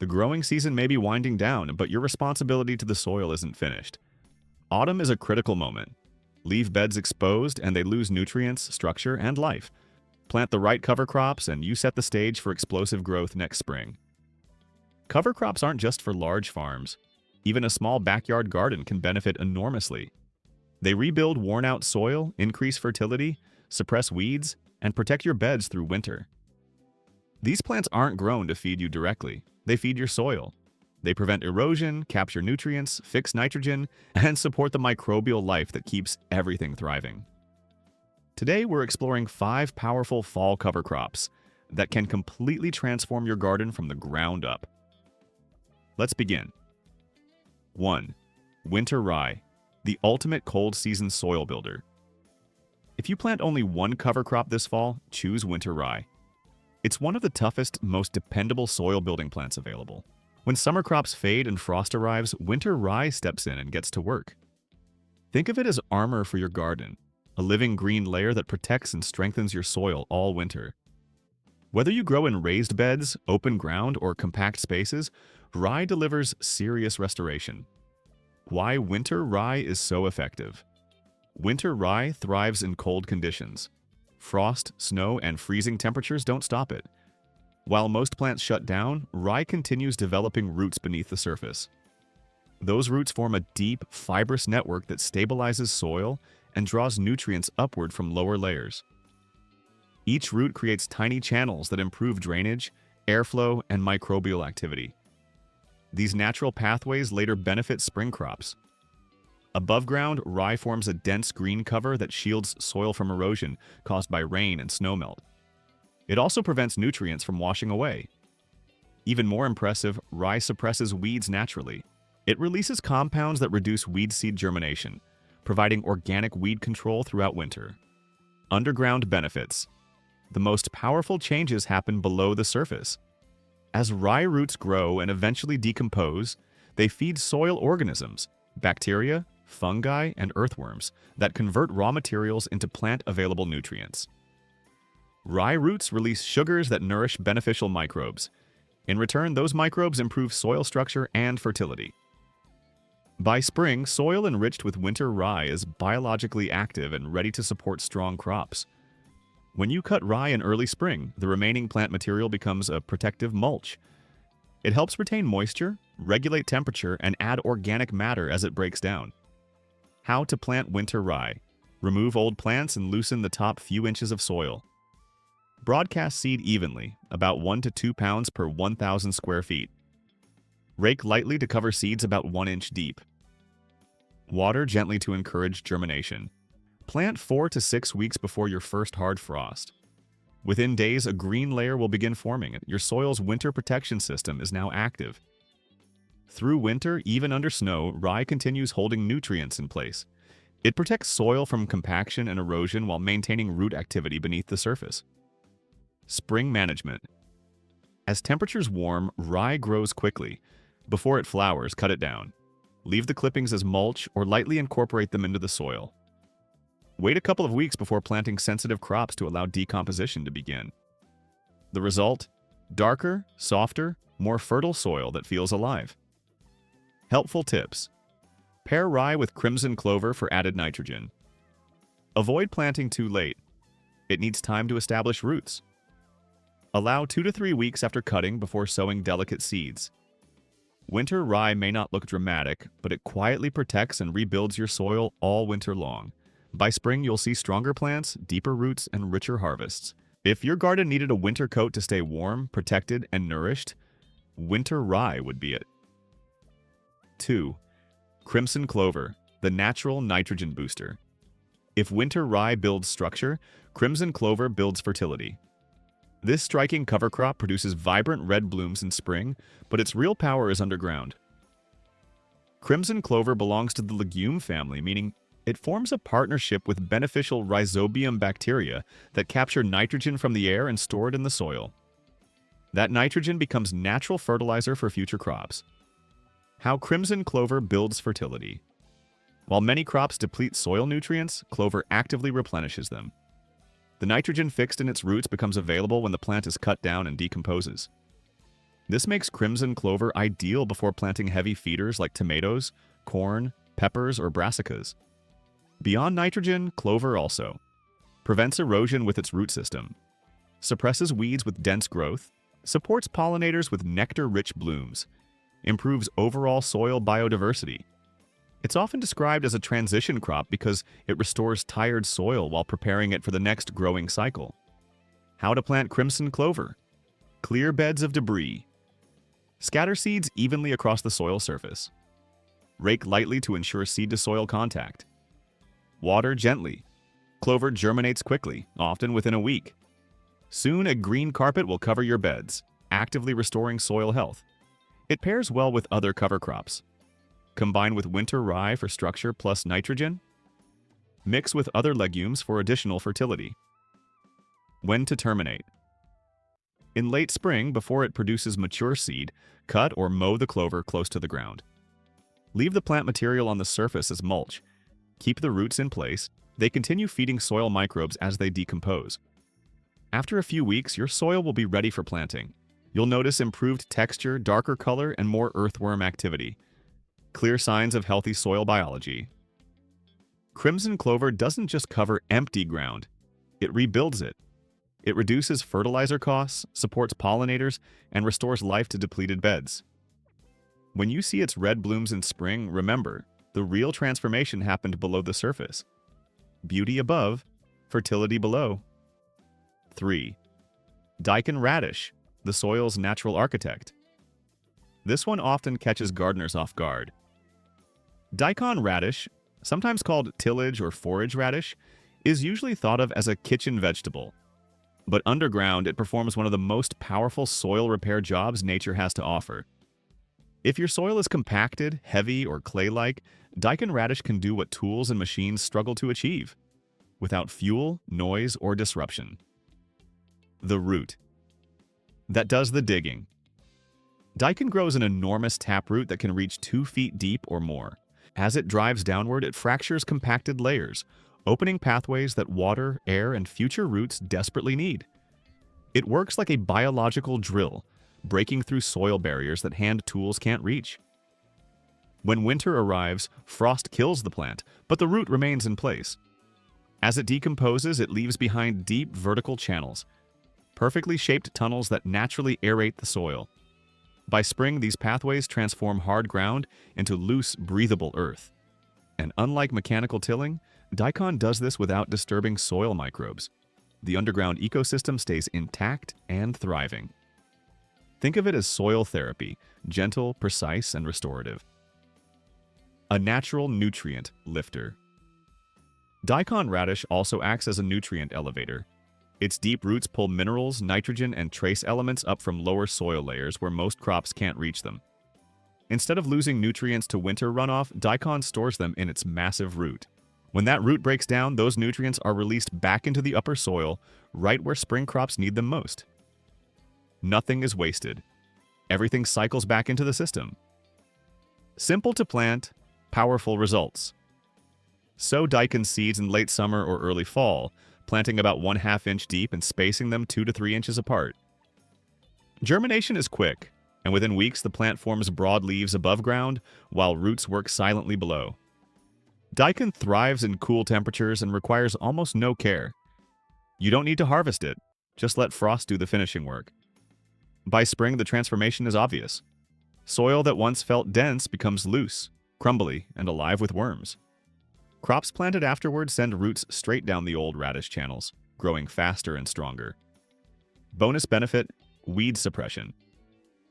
The growing season may be winding down, but your responsibility to the soil isn't finished. Autumn is a critical moment. Leave beds exposed and they lose nutrients, structure, and life. Plant the right cover crops and you set the stage for explosive growth next spring. Cover crops aren't just for large farms. Even a small backyard garden can benefit enormously. They rebuild worn-out soil, increase fertility, suppress weeds, and protect your beds through winter. These plants aren't grown to feed you directly. They feed your soil. They prevent erosion, capture nutrients, fix nitrogen, and support the microbial life that keeps everything thriving. Today, we're exploring 5 powerful fall cover crops that can completely transform your garden from the ground up. Let's begin. 1. Winter rye, the ultimate cold season soil builder. If you plant only one cover crop this fall, choose winter rye. It's one of the toughest, most dependable soil building plants available. When summer crops fade and frost arrives, winter rye steps in and gets to work. Think of it as armor for your garden, a living green layer that protects and strengthens your soil all winter. Whether you grow in raised beds, open ground, or compact spaces, rye delivers serious restoration. Why winter rye is so effective. Winter rye thrives in cold conditions. Frost, snow, and freezing temperatures don't stop it. While most plants shut down, rye continues developing roots beneath the surface. Those roots form a deep, fibrous network that stabilizes soil and draws nutrients upward from lower layers. Each root creates tiny channels that improve drainage, airflow, and microbial activity. These natural pathways later benefit spring crops. Above ground, rye forms a dense green cover that shields soil from erosion caused by rain and snowmelt. It also prevents nutrients from washing away. Even more impressive, rye suppresses weeds naturally. It releases compounds that reduce weed seed germination, providing organic weed control throughout winter. Underground benefits. The most powerful changes happen below the surface. As rye roots grow and eventually decompose, they feed soil organisms, bacteria, fungi, and earthworms that convert raw materials into plant-available nutrients. Rye roots release sugars that nourish beneficial microbes. In return, those microbes improve soil structure and fertility. By spring, soil enriched with winter rye is biologically active and ready to support strong crops. When you cut rye in early spring, the remaining plant material becomes a protective mulch. It helps retain moisture, regulate temperature, and add organic matter as it breaks down. How to plant winter rye. Remove old plants and loosen the top few inches of soil. Broadcast seed evenly, about 1 to 2 pounds per 1,000 square feet. Rake lightly to cover seeds about 1 inch deep. Water gently to encourage germination. Plant 4 to 6 weeks before your first hard frost. Within days, a green layer will begin forming. Your soil's winter protection system is now active. Through winter, even under snow, rye continues holding nutrients in place. It protects soil from compaction and erosion while maintaining root activity beneath the surface. Spring management. As temperatures warm, rye grows quickly. Before it flowers, cut it down. Leave the clippings as mulch or lightly incorporate them into the soil. Wait a couple of weeks before planting sensitive crops to allow decomposition to begin. The result? Darker, softer, more fertile soil that feels alive. Helpful tips. Pair rye with crimson clover for added nitrogen. Avoid planting too late. It needs time to establish roots. Allow 2 to 3 weeks after cutting before sowing delicate seeds. Winter rye may not look dramatic, but it quietly protects and rebuilds your soil all winter long. By spring, you'll see stronger plants, deeper roots, and richer harvests. If your garden needed a winter coat to stay warm, protected, and nourished, winter rye would be it. 2. Crimson clover, the natural nitrogen booster. If winter rye builds structure, crimson clover builds fertility. This striking cover crop produces vibrant red blooms in spring, but its real power is underground. Crimson clover belongs to the legume family, meaning it forms a partnership with beneficial rhizobium bacteria that capture nitrogen from the air and store it in the soil. That nitrogen becomes natural fertilizer for future crops. How crimson clover builds fertility. While many crops deplete soil nutrients, clover actively replenishes them. The nitrogen fixed in its roots becomes available when the plant is cut down and decomposes. This makes crimson clover ideal before planting heavy feeders like tomatoes, corn, peppers, or brassicas. Beyond nitrogen, clover also prevents erosion with its root system, suppresses weeds with dense growth, supports pollinators with nectar-rich blooms, improves overall soil biodiversity. It's often described as a transition crop because it restores tired soil while preparing it for the next growing cycle. How to plant crimson clover? Clear beds of debris. Scatter seeds evenly across the soil surface. Rake lightly to ensure seed-to-soil contact. Water gently. Clover germinates quickly, often within a week. Soon, a green carpet will cover your beds, actively restoring soil health. It pairs well with other cover crops. Combine with winter rye for structure plus nitrogen. Mix with other legumes for additional fertility. When to terminate? In late spring, before it produces mature seed, cut or mow the clover close to the ground. Leave the plant material on the surface as mulch. Keep the roots in place. They continue feeding soil microbes as they decompose. After a few weeks, your soil will be ready for planting. You'll notice improved texture, darker color, and more earthworm activity. Clear signs of healthy soil biology. Crimson clover doesn't just cover empty ground, it rebuilds it. It reduces fertilizer costs, supports pollinators, and restores life to depleted beds. When you see its red blooms in spring, remember, the real transformation happened below the surface. Beauty above, fertility below. 3. Daikon radish, the soil's natural architect. This one often catches gardeners off guard. Daikon radish, sometimes called tillage or forage radish, is usually thought of as a kitchen vegetable. But underground, it performs one of the most powerful soil repair jobs nature has to offer. If your soil is compacted, heavy, or clay-like, Daikon radish can do what tools and machines struggle to achieve, without fuel, noise, or disruption. The root. That does the digging. Daikon grows an enormous taproot that can reach 2 feet deep or more. As it drives downward, it fractures compacted layers, opening pathways that water, air, and future roots desperately need. It works like a biological drill, breaking through soil barriers that hand tools can't reach. When winter arrives, frost kills the plant, but the root remains in place. As it decomposes, it leaves behind deep vertical channels, perfectly shaped tunnels that naturally aerate the soil. By spring, these pathways transform hard ground into loose, breathable earth. And unlike mechanical tilling, Daikon does this without disturbing soil microbes. The underground ecosystem stays intact and thriving. Think of it as soil therapy, gentle, precise, and restorative. A natural nutrient lifter. Daikon radish also acts as a nutrient elevator. Its deep roots pull minerals, nitrogen, and trace elements up from lower soil layers where most crops can't reach them. Instead of losing nutrients to winter runoff, Daikon stores them in its massive root. When that root breaks down, those nutrients are released back into the upper soil, right where spring crops need them most. Nothing is wasted. Everything cycles back into the system. Simple to plant, powerful results. Sow Daikon seeds in late summer or early fall, planting about 1/2 inch deep and spacing them 2 to 3 inches apart. Germination is quick, and within weeks the plant forms broad leaves above ground, while roots work silently below. Daikon thrives in cool temperatures and requires almost no care. You don't need to harvest it, just let frost do the finishing work. By spring, the transformation is obvious. Soil that once felt dense becomes loose, crumbly, and alive with worms. Crops planted afterward send roots straight down the old radish channels, growing faster and stronger. Bonus benefit: weed suppression.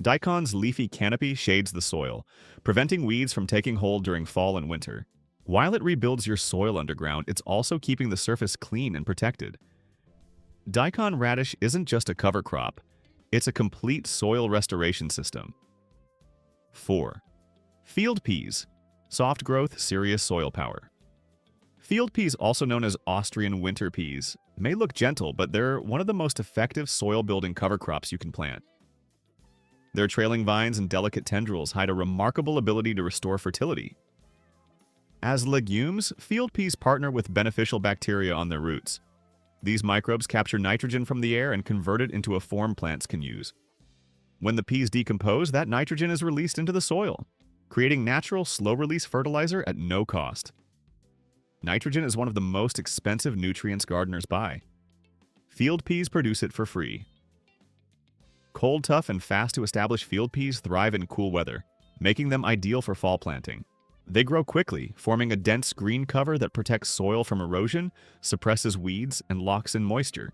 Daikon's leafy canopy shades the soil, preventing weeds from taking hold during fall and winter. While it rebuilds your soil underground, it's also keeping the surface clean and protected. Daikon radish isn't just a cover crop, it's a complete soil restoration system. 4. Field peas. Soft growth, serious soil power. Field peas, also known as Austrian winter peas, may look gentle, but they're one of the most effective soil-building cover crops you can plant. Their trailing vines and delicate tendrils hide a remarkable ability to restore fertility. As legumes, field peas partner with beneficial bacteria on their roots. These microbes capture nitrogen from the air and convert it into a form plants can use. When the peas decompose, that nitrogen is released into the soil, creating natural, slow-release fertilizer at no cost. Nitrogen is one of the most expensive nutrients gardeners buy. Field peas produce it for free. Cold, tough, and fast-to-establish field peas thrive in cool weather, making them ideal for fall planting. They grow quickly, forming a dense green cover that protects soil from erosion, suppresses weeds, and locks in moisture.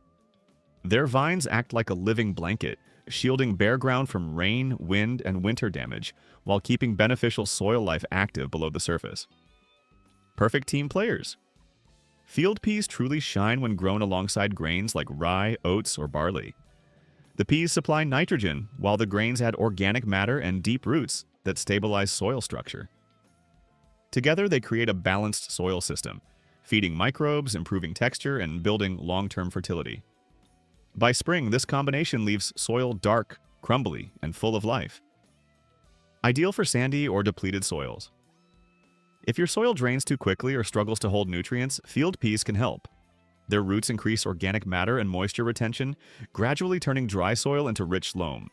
Their vines act like a living blanket, shielding bare ground from rain, wind, and winter damage, while keeping beneficial soil life active below the surface. Perfect team players. Field peas truly shine when grown alongside grains like rye, oats, or barley. The peas supply nitrogen, while the grains add organic matter and deep roots that stabilize soil structure. Together, they create a balanced soil system, feeding microbes, improving texture, and building long-term fertility. By spring, this combination leaves soil dark, crumbly, and full of life. Ideal for sandy or depleted soils. If your soil drains too quickly or struggles to hold nutrients, field peas can help. Their roots increase organic matter and moisture retention, gradually turning dry soil into rich loam.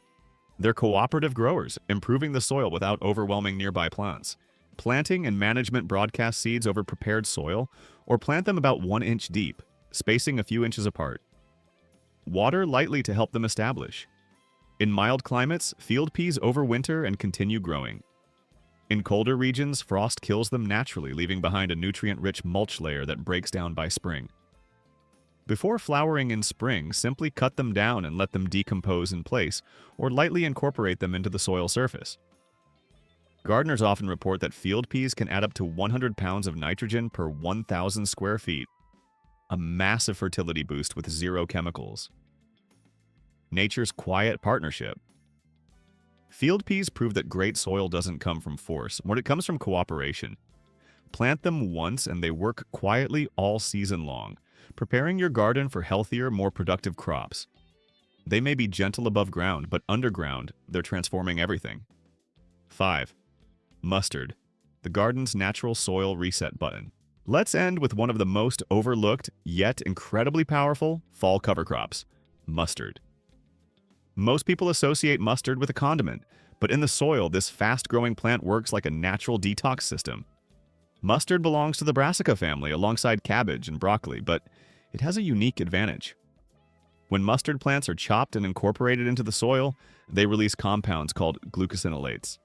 They're cooperative growers, improving the soil without overwhelming nearby plants. Planting and management broadcast seeds over prepared soil, or plant them about 1 inch deep, spacing a few inches apart. Water lightly to help them establish. In mild climates, field peas overwinter and continue growing. In colder regions, frost kills them naturally, leaving behind a nutrient-rich mulch layer that breaks down by spring. Before flowering in spring, simply cut them down and let them decompose in place, or lightly incorporate them into the soil surface. Gardeners often report that field peas can add up to 100 pounds of nitrogen per 1,000 square feet, a massive fertility boost with zero chemicals. Nature's quiet partnership. Field peas prove that great soil doesn't come from force, when it comes from cooperation. Plant them once and they work quietly all season long, preparing your garden for healthier, more productive crops. They may be gentle above ground, but underground, they're transforming everything. 5. Mustard, the garden's natural soil reset button. Let's end with one of the most overlooked, yet incredibly powerful, fall cover crops, mustard. Most people associate mustard with a condiment, but in the soil, this fast-growing plant works like a natural detox system. Mustard belongs to the brassica family alongside cabbage and broccoli, but it has a unique advantage. When mustard plants are chopped and incorporated into the soil, they release compounds called glucosinolates.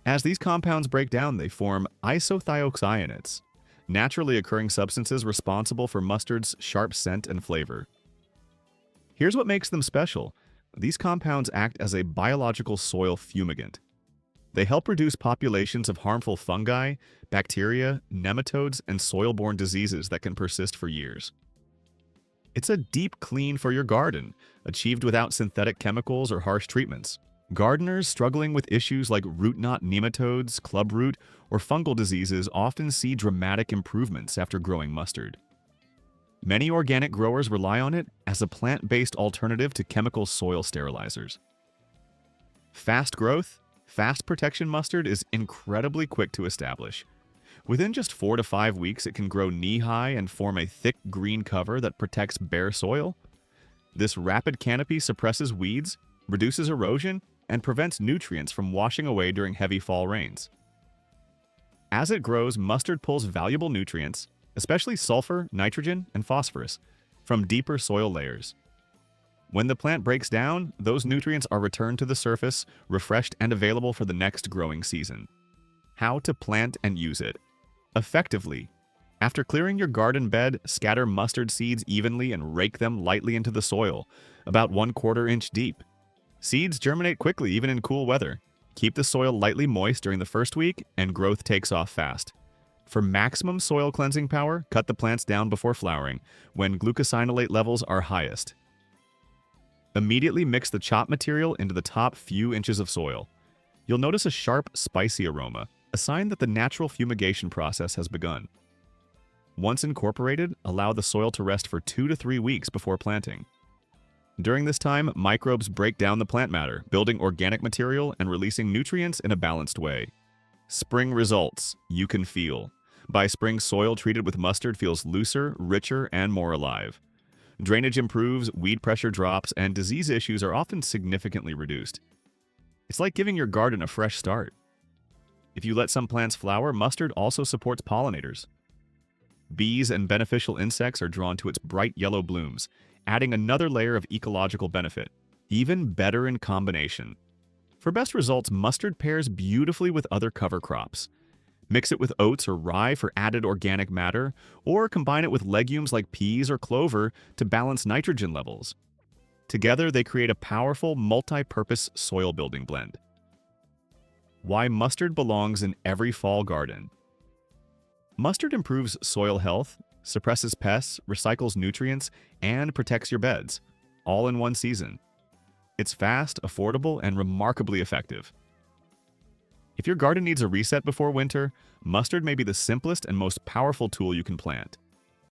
As these compounds break down, they form isothiocyanates, naturally occurring substances responsible for mustard's sharp scent and flavor. Here's what makes them special. These compounds act as a biological soil fumigant. They help reduce populations of harmful fungi, bacteria, nematodes, and soil-borne diseases that can persist for years. It's a deep clean for your garden, achieved without synthetic chemicals or harsh treatments. Gardeners struggling with issues like root knot nematodes, clubroot, or fungal diseases often see dramatic improvements after growing mustard. Many organic growers rely on it as a plant-based alternative to chemical soil sterilizers. Fast growth, fast protection mustard is incredibly quick to establish. Within just 4 to 5 weeks, it can grow knee-high and form a thick green cover that protects bare soil. This rapid canopy suppresses weeds, reduces erosion, and prevents nutrients from washing away during heavy fall rains. As it grows, mustard pulls valuable nutrients, especially sulfur, nitrogen, and phosphorus, from deeper soil layers. When the plant breaks down, those nutrients are returned to the surface, refreshed and available for the next growing season. How to plant and use it. Effectively. After clearing your garden bed, scatter mustard seeds evenly and rake them lightly into the soil, about 1/4 inch deep. Seeds germinate quickly even in cool weather. Keep the soil lightly moist during the first week, and growth takes off fast. For maximum soil cleansing power, cut the plants down before flowering, when glucosinolate levels are highest. Immediately mix the chopped material into the top few inches of soil. You'll notice a sharp, spicy aroma, a sign that the natural fumigation process has begun. Once incorporated, allow the soil to rest for 2 to 3 weeks before planting. During this time, microbes break down the plant matter, building organic material and releasing nutrients in a balanced way. Spring results you can feel. By spring, soil treated with mustard feels looser, richer, and more alive. Drainage improves, weed pressure drops, and disease issues are often significantly reduced. It's like giving your garden a fresh start. If you let some plants flower, mustard also supports pollinators. Bees and beneficial insects are drawn to its bright yellow blooms, adding another layer of ecological benefit, even better in combination. For best results, mustard pairs beautifully with other cover crops. Mix it with oats or rye for added organic matter, or combine it with legumes like peas or clover to balance nitrogen levels. Together, they create a powerful, multi-purpose soil-building blend. Why mustard belongs in every fall garden. Mustard improves soil health, suppresses pests, recycles nutrients, and protects your beds, all in one season. It's fast, affordable, and remarkably effective. If your garden needs a reset before winter, mustard may be the simplest and most powerful tool you can plant.